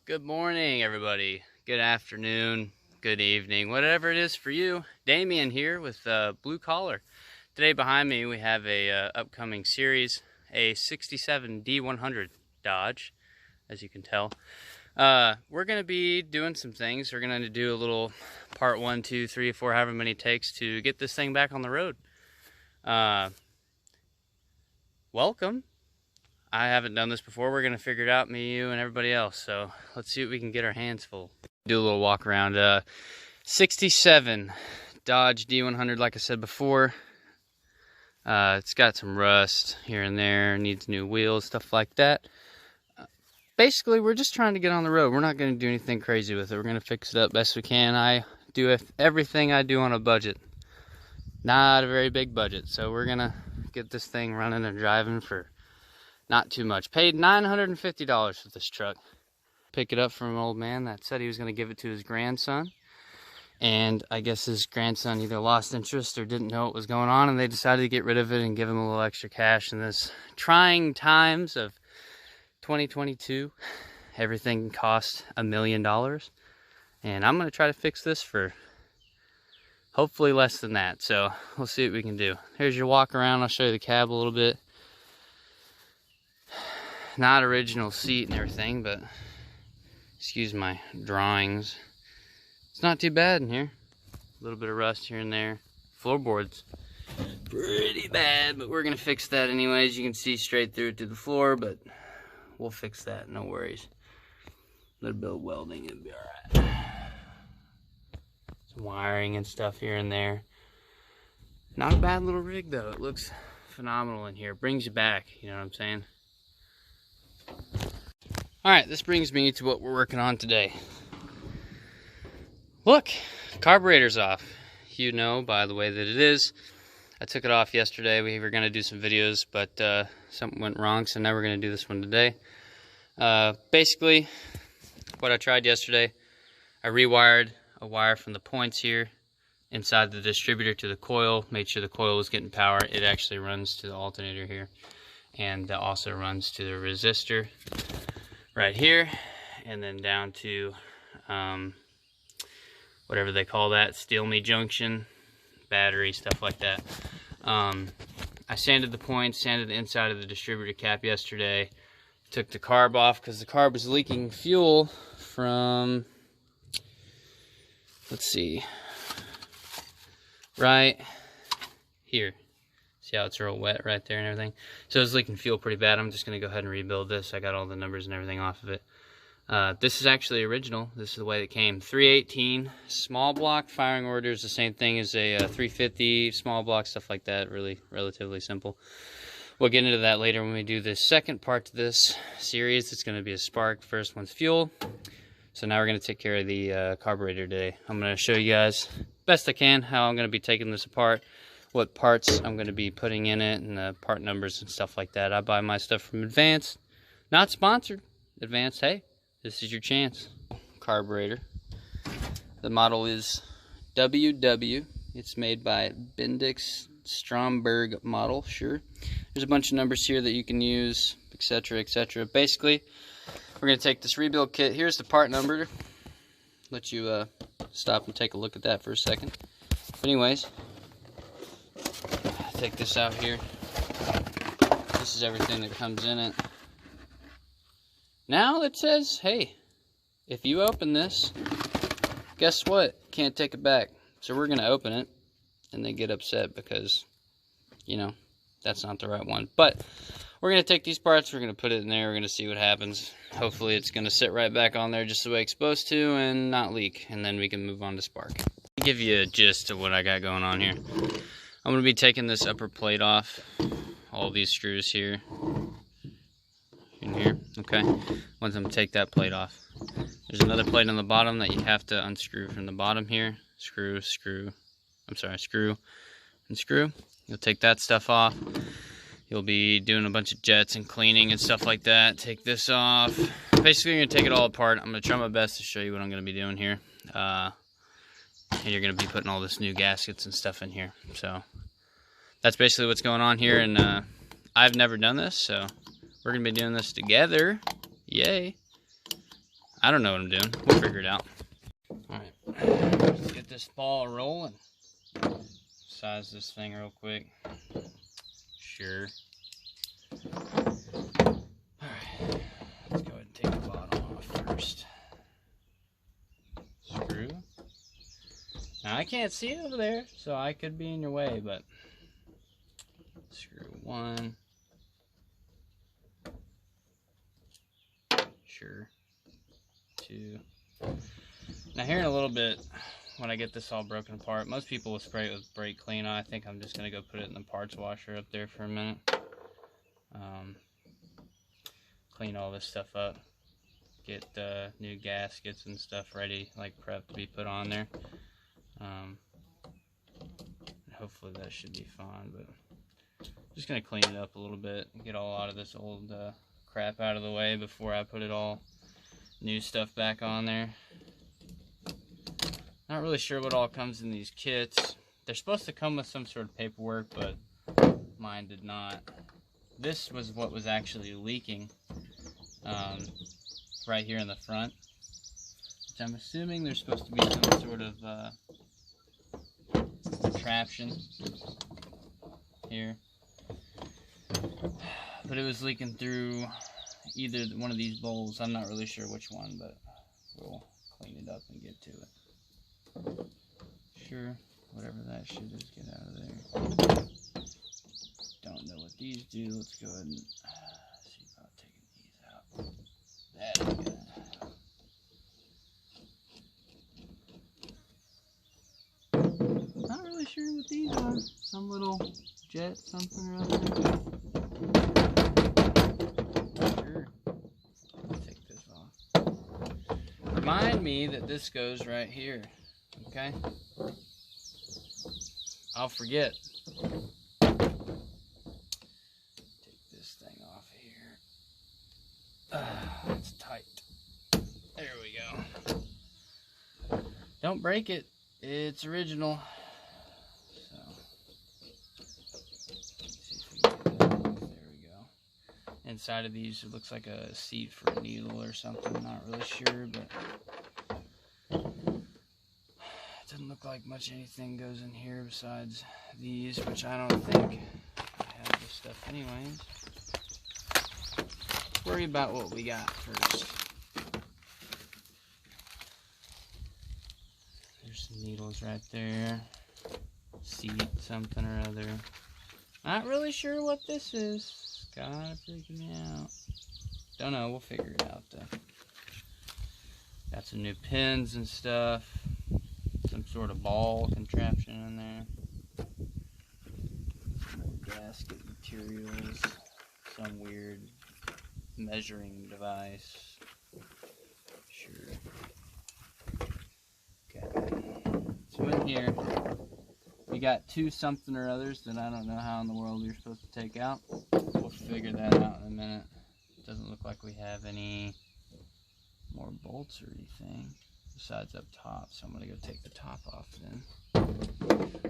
Good morning, everybody. Good afternoon, good evening, whatever it is for you. Damien here with Blue Collar. Today behind me we have a upcoming series, a 67 D100 Dodge, as you can tell. We're going to be doing some things. We're going to do a little part 1, 2, 3, 4, however many it takes to get this thing back on the road. Welcome. I haven't done this before. We're going to figure it out, me, you, and everybody else. So let's see what we can get our hands full. Do a little walk around. 67 Dodge D100, like I said before. It's got some rust here and there. Needs new wheels, stuff like that. Basically, we're just trying to get on the road. We're not going to do anything crazy with it. We're going to fix it up best we can. I do everything I do on a budget. Not a very big budget. So we're going to get this thing running and driving for not too much. Paid $950 for this truck. Pick it up from an old man that said he was going to give it to his grandson. And I guess his grandson either lost interest or didn't know what was going on, and they decided to get rid of it and give him a little extra cash in this trying times of 2022. Everything cost $1 million. And I'm going to try to fix this for hopefully less than that. So we'll see what we can do. Here's your walk around. I'll show you the cab a little bit. Not original seat and everything, but excuse my drawings. It's not too bad in here. A little bit of rust here and there. Floorboards pretty bad, but we're gonna fix that anyways. You can see straight through it to the floor, but we'll fix that, no worries. A little bit of welding, it'll be alright. Some wiring and stuff here and there. Not a bad little rig though. It looks phenomenal in here. Brings you back, you know what I'm saying? Alright, this brings me to what we're working on today. Look, carburetor's off. You know by the way that it is. I took it off yesterday. We were going to do some videos, but something went wrong, so now we're going to do this one today. Basically, what I tried yesterday, I rewired a wire from the points here inside the distributor to the coil, made sure the coil was getting power. It actually runs to the alternator here, and also runs to the resistor right here, and then down to whatever they call that, steel me junction, battery, stuff like that. I sanded the points, sanded the inside of the distributor cap yesterday, took the carb off because the carb was leaking fuel from, let's see, right here. See how it's real wet right there and everything? So it's leaking fuel pretty bad. I'm just going to go ahead and rebuild this. I got all the numbers and everything off of it. This is actually original. This is the way it came. 318 small block firing order is the same thing as a 350 small block, stuff like that. Really relatively simple. We'll get into that later when we do the second part to this series. It's going to be a spark. First one's fuel. So now we're going to take care of the carburetor today. I'm going to show you guys best I can how I'm going to be taking this apart, what parts I'm going to be putting in it, and the part numbers and stuff like that. I buy my stuff from Advanced. Not sponsored. Advanced, hey, this is your chance. Carburetor. The model is WW. It's made by Bendix Stromberg model, sure. There's a bunch of numbers here that you can use, etc., etc. Basically, we're going to take this rebuild kit. Here's the part number. Let you stop and take a look at that for a second. Anyways, take this out here. This is everything that comes in it. Now it says, hey, if you open this, guess what? Can't take it back. So we're going to open it, and they get upset because, you know, that's not the right one. But we're going to take these parts, we're going to put it in there, we're going to see what happens. Hopefully it's going to sit right back on there just the way it's supposed to and not leak, and then we can move on to spark. I'll give you a gist of what I got going on here. I'm going to be taking this upper plate off, all these screws here, in here, okay? Once I'm going to take that plate off. There's another plate on the bottom that you have to unscrew from the bottom here. Screw, and screw. You'll take that stuff off. You'll be doing a bunch of jets and cleaning and stuff like that. Take this off. Basically, you're going to take it all apart. I'm going to try my best to show you what I'm going to be doing here. And you're going to be putting all this new gaskets and stuff in here. So that's basically what's going on here. And I've never done this, so we're going to be doing this together. Yay. I don't know what I'm doing. We'll figure it out. Alright, let's get this ball rolling. Size this thing real quick. Sure. Alright, let's go ahead and take the bottom off first. Screw. Now I can't see it over there, so I could be in your way, but screw one. Sure. Two. Now here in a little bit, when I get this all broken apart, most people will spray it with brake clean. I think I'm just going to go put it in the parts washer up there for a minute. Clean all this stuff up. Get new gaskets and stuff ready, like prep to be put on there. Hopefully that should be fine, but just going to clean it up a little bit and get a lot of this old crap out of the way before I put it all new stuff back on there. Not really sure what all comes in these kits. They're supposed to come with some sort of paperwork, but mine did not. This was what was actually leaking right here in the front, which I'm assuming there's supposed to be some sort of contraption here, but it was leaking through either one of these bowls. I'm not really sure which one, but we'll clean it up and get to it. Sure, whatever that shit is, get out of there. Don't know what these do. Let's go ahead and see about taking these out. That is good. Not really sure what these are. Some little jet something or other. Sure. Let's take this off. Remind me that this goes right here. Okay? I'll forget. Take this thing off here. It's tight. There we go. Don't break it. It's original. So, let's see if we can get that off. There we go. Inside of these, it looks like a seat for a needle or something. Not really sure, but doesn't look like much anything goes in here besides these, which I don't think I have this stuff anyways. Let's worry about what we got first. There's some needles right there. Seat something or other. Not really sure what this is. It's kinda freaking me out. Don't know, we'll figure it out though. Got some new pins and stuff. Some sort of ball contraption in there. Some more gasket materials. Some weird measuring device. Sure. Okay. So in here, we got two something or others that I don't know how in the world you're supposed to take out. We'll figure that out in a minute. Doesn't look like we have any more bolts or anything besides up top, so I'm gonna go take the top off then.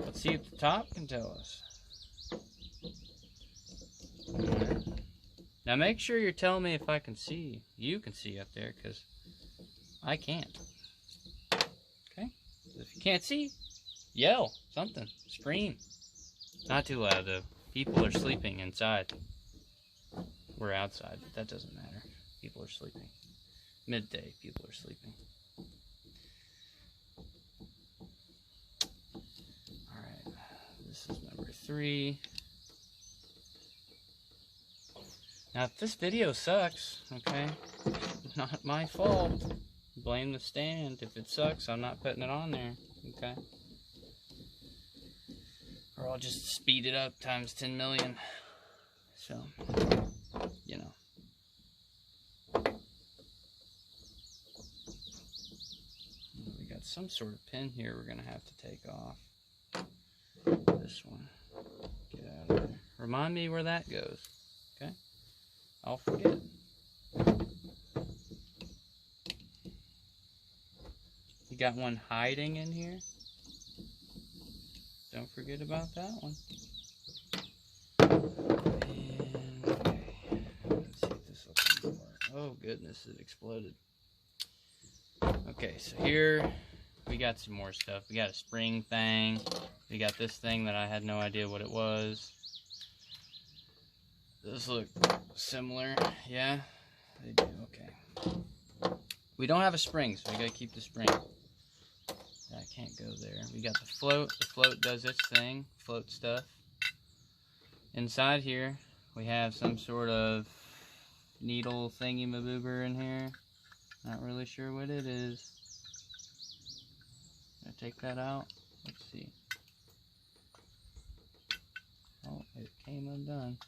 Let's see if the top can tell us. Now make sure you're telling me if I can see. You can see up there, because I can't. Okay? If you can't see, yell something, scream. Not too loud though. People are sleeping inside. We're outside, but that doesn't matter. People are sleeping. Midday, people are sleeping. Alright, this is number 3. Now, if this video sucks, okay, not my fault. Blame the stand. If it sucks, I'm not putting it on there, okay? Or I'll just speed it up times 10 million. So, you know. We got some sort of pin here we're going to have to take off. This one. Get out of there. Remind me where that goes, okay? I'll forget. You got one hiding in here. Don't forget about that one. And, okay. Let's see if this opens more. Oh goodness, it exploded. Okay, so here we got some more stuff. We got a spring thing. We got this thing that I had no idea what it was. Those look similar. Yeah, they do. Okay. We don't have a spring, so we gotta keep the spring. That can't go there. We got the float. The float does its thing. Float stuff. Inside here, we have some sort of needle thingy-maboober in here. Not really sure what it is. Can I take that out? Let's see. Oh, it came undone.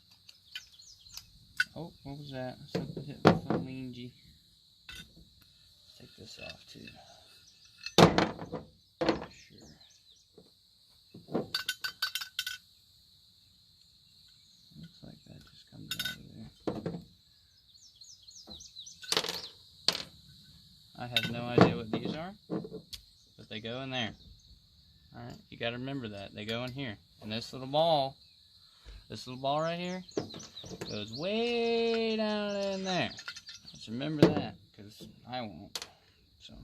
Oh, what was that? Something hit the phalange. Let's take this off too. Sure. Looks like that just comes out of there. I have no idea what these are, but they go in there. Alright, you gotta remember that. They go in here. And this little ball right here, goes way down in there. Just remember that, because I won't. So,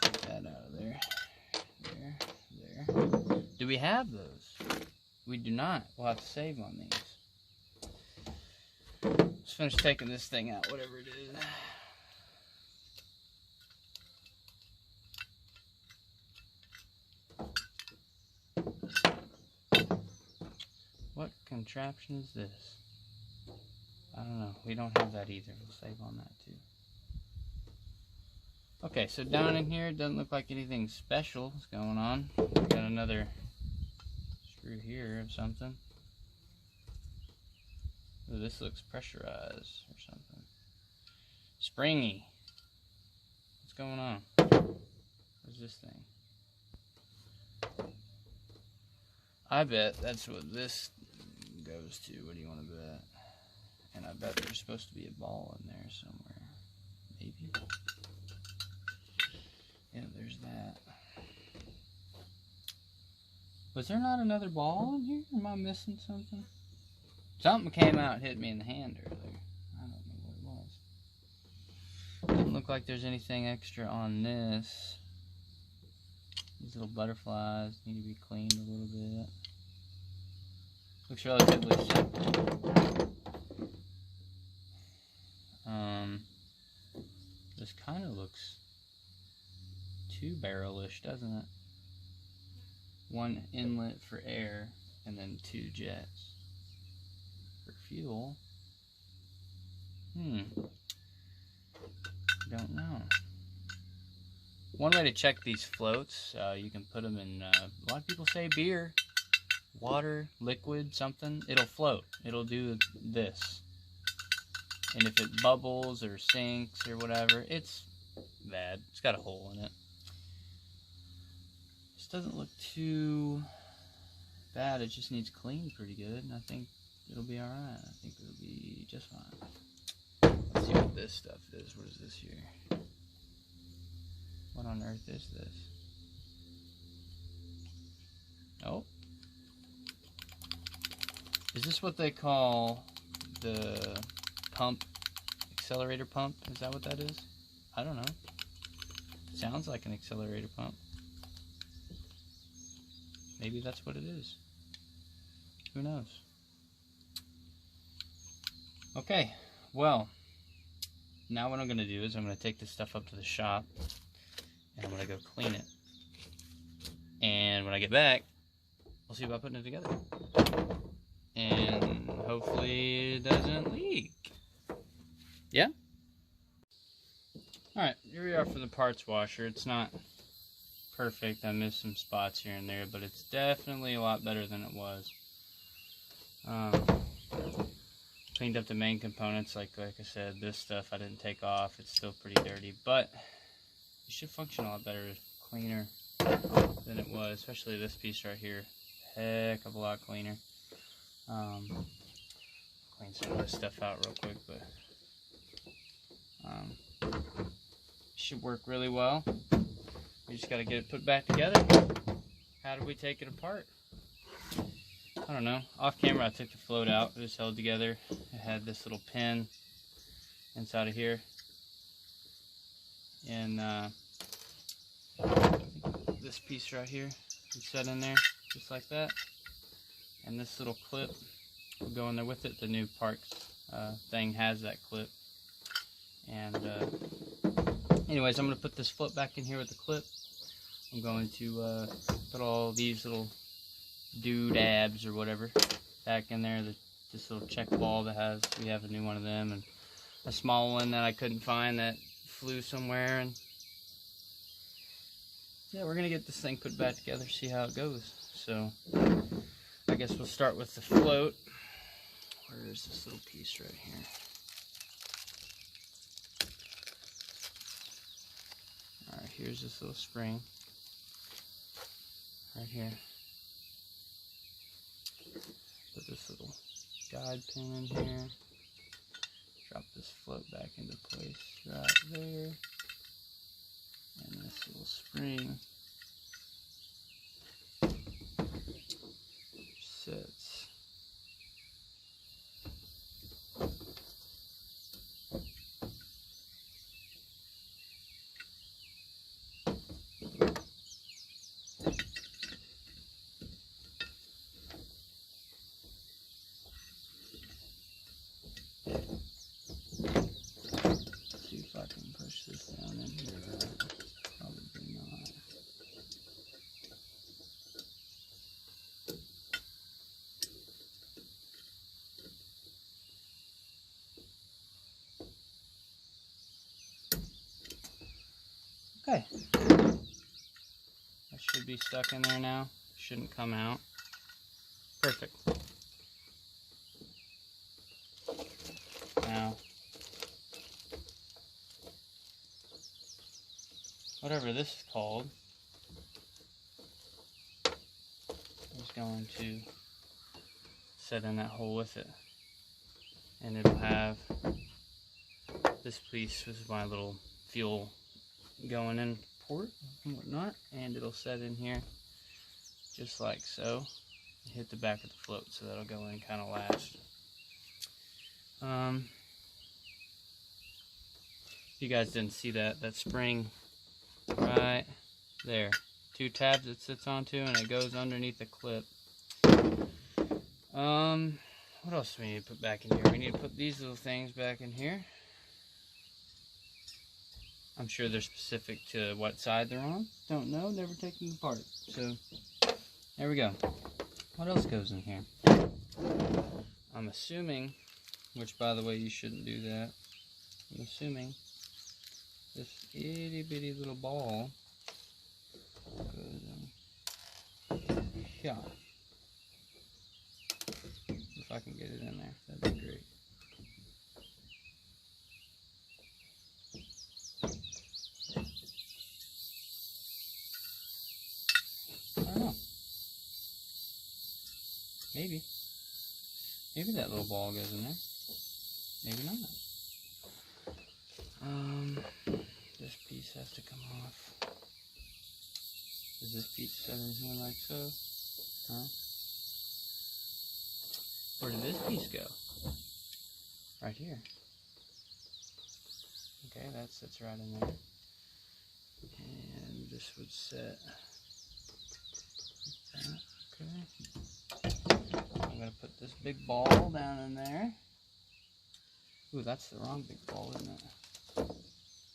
take that out of there. There. Do we have those? We do not. We'll have to save on these. Let's finish taking this thing out, whatever it is. What contraption is this? I don't know. We don't have that either. We'll save on that too. Okay, so down in here, it doesn't look like anything special is going on. We got another screw here of something. Ooh, this looks pressurized or something. Springy. What's going on? What's this thing? I bet that's what this goes to. What do you want to bet? And I bet there's supposed to be a ball in there somewhere. Maybe. Yeah, there's that. Was there not another ball in here? Am I missing something? Something came out and hit me in the hand earlier. I don't know what it was. Doesn't look like there's anything extra on this. These little butterflies need to be cleaned a little bit. Looks relatively simple. This kind of looks two-barrel-ish, doesn't it? One inlet for air, and then two jets for fuel. Don't know. One way to check these floats, you can put them in, a lot of people say beer, water, liquid, something. It'll float. It'll do this. And if it bubbles or sinks or whatever, it's bad. It's got a hole in it. This doesn't look too bad. It just needs cleaned pretty good. And I think it'll be alright. I think it'll be just fine. Let's see what this stuff is. What is this here? What on earth is this? Oh. Is this what they call the pump, accelerator pump? Is that what that is? I don't know. Sounds like an accelerator pump. Maybe that's what it is. Who knows? Okay, well, now what I'm going to do is I'm going to take this stuff up to the shop and I'm going to go clean it. And when I get back, we'll see about putting it together. And hopefully it doesn't leak. Yeah? Alright, here we are for the parts washer. It's not perfect. I missed some spots here and there, but it's definitely a lot better than it was. Cleaned up the main components, like I said, this stuff I didn't take off. It's still pretty dirty, but it should function a lot better, cleaner than it was, especially this piece right here. Heck of a lot cleaner. Clean some of this stuff out real quick, but should work really well. We just got to get it put back together. How do we take it apart? I don't know. Off camera I took the float out. It was held together. It had this little pin inside of here. And this piece right here is set in there just like that, and this little clip will go in there with it. The new Parks thing has that clip. And anyways, I'm going to put this flip back in here with the clip. I'm going to put all these little doodads or whatever back in there. This little check ball that we have a new one of them, and a small one that I couldn't find that flew somewhere. And yeah, we're gonna get this thing put back together, see how it goes. So I guess we'll start with the float. Where is this little piece right here? Alright, here's this little spring right here. Put this little guide pin in here. Drop this float back into place right there. And this little spring sits see if I can push this down in here. Probably not. Okay. That should be stuck in there now. Shouldn't come out. Perfect. Now, whatever this is called is going to set in that hole with it, and it'll have this piece. This is my little fuel going in port and whatnot, and it'll set in here just like so. Hit the back of the float, so that'll go in kind of last. If you guys didn't see that spring right there, 2 tabs it sits onto, and it goes underneath the clip. What else do we need to put back in here? We need to put these little things back in here. I'm sure they're specific to what side they're on. Don't know, never taken them apart. So there we go. What else goes in here? I'm assuming, which by the way you shouldn't do that, I'm assuming this itty bitty little ball goes in here. If I can get it in there, that'd be great. I don't know. Maybe. Maybe that little ball goes in there. Maybe not. This piece has to come off. Does this piece set in here like so? Huh? Where did this piece go? Right here. Okay, that sits right in there. And this would set like that. Okay. I'm going to put this big ball down in there. Ooh, that's the wrong big ball, isn't it?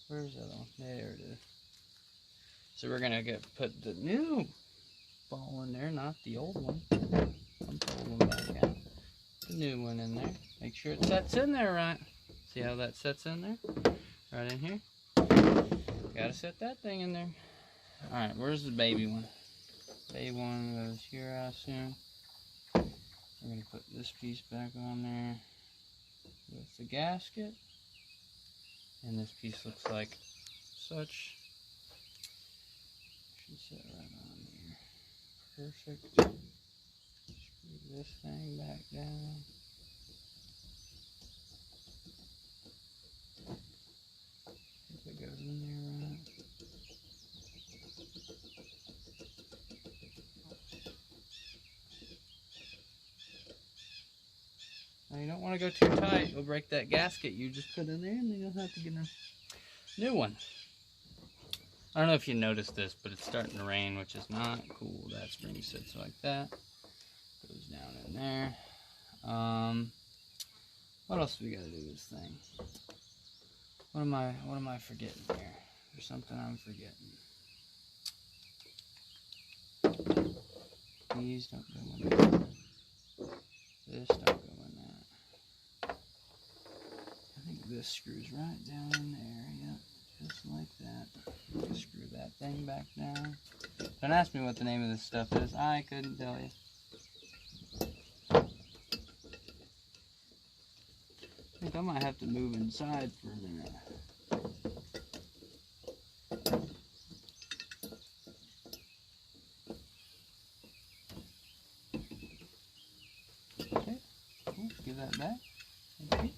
Where's the other one? There it is. So we're going to put the new ball in there, not the old one. I'm pulling them back out. The new one in there. Make sure it sets in there right. See how that sets in there? Right in here. Gotta set that thing in there. Alright, where's the baby one? Baby one goes here, I assume. We're going to put this piece back on there with the gasket. And this piece looks like such. Should sit right on here. Perfect. Screw this thing back down. If it goes in there right. Now you don't want to go too tight. You'll break that gasket you just put in there, and then you'll have to get a new one. I don't know if you noticed this, but it's starting to rain, which is not cool. That spring sits like that. Goes down in there. What else do we gotta do with this thing? What am I forgetting here? There's something I'm forgetting. These don't go in there. This don't go in that. I think this screws right down in there. Yep, just like that. Screw that thing back down. Don't ask me what the name of this stuff is. I couldn't tell you. I think I might have to move inside for a minute. Okay, cool. Give that back. Okay.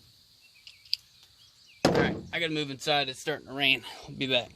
Alright, I gotta move inside. It's starting to rain. I'll be back.